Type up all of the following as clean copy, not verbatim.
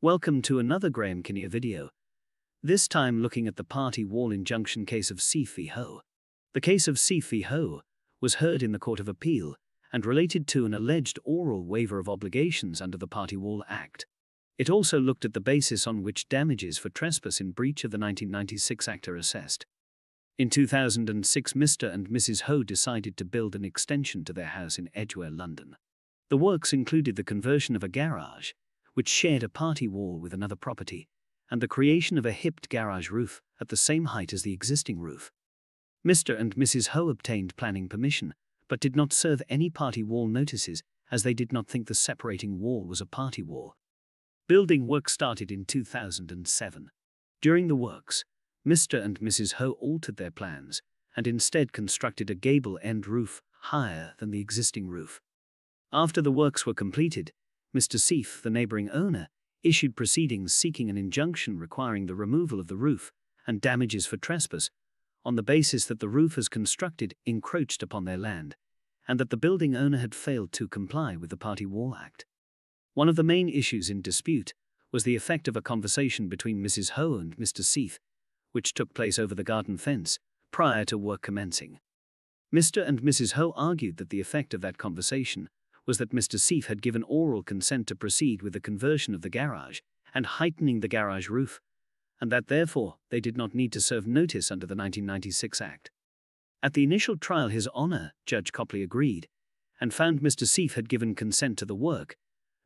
Welcome to another Graham Kinnear video, this time looking at the party wall injunction case of Seeff v. Ho. The case of Seeff v. Ho was heard in the Court of Appeal and related to an alleged oral waiver of obligations under the Party Wall Act. It also looked at the basis on which damages for trespass in breach of the 1996 Act are assessed. In 2006, Mr. and Mrs. Ho decided to build an extension to their house in Edgware, London. The works included the conversion of a garage, which shared a party wall with another property, and the creation of a hipped garage roof at the same height as the existing roof. Mr. and Mrs. Ho obtained planning permission, but did not serve any party wall notices as they did not think the separating wall was a party wall. Building work started in 2007. During the works, Mr. and Mrs. Ho altered their plans and instead constructed a gable-end roof higher than the existing roof. After the works were completed, Mr. Seeff, the neighboring owner, issued proceedings seeking an injunction requiring the removal of the roof and damages for trespass on the basis that the roof as constructed encroached upon their land and that the building owner had failed to comply with the Party Wall Act. One of the main issues in dispute was the effect of a conversation between Mrs. Ho and Mr. Seeff, which took place over the garden fence prior to work commencing. Mr. and Mrs. Ho argued that the effect of that conversation was that Mr. Seeff had given oral consent to proceed with the conversion of the garage and heightening the garage roof, and that therefore they did not need to serve notice under the 1996 Act. At the initial trial, His Honour, Judge Copley, agreed and found Mr. Seeff had given consent to the work,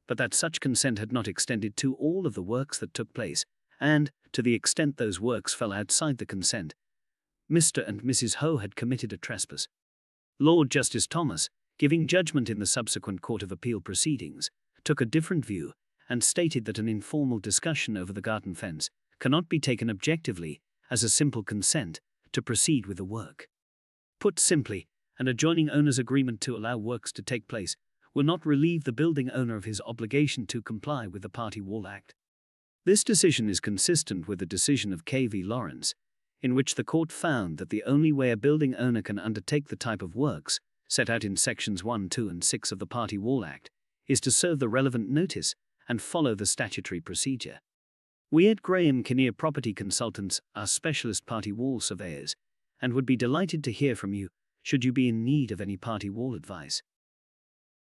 but that such consent had not extended to all of the works that took place, and, to the extent those works fell outside the consent, Mr. and Mrs. Ho had committed a trespass. Lord Justice Thomas, giving judgment in the subsequent Court of Appeal proceedings, took a different view and stated that an informal discussion over the garden fence cannot be taken objectively as a simple consent to proceed with the work. Put simply, an adjoining owner's agreement to allow works to take place will not relieve the building owner of his obligation to comply with the Party Wall Act. This decision is consistent with the decision of K. v. Lawrence, in which the court found that the only way a building owner can undertake the type of works set out in Sections 1, 2 and 6 of the Party Wall Act is to serve the relevant notice and follow the statutory procedure. We at Graham Kinnear Property Consultants are specialist party wall surveyors and would be delighted to hear from you should you be in need of any party wall advice.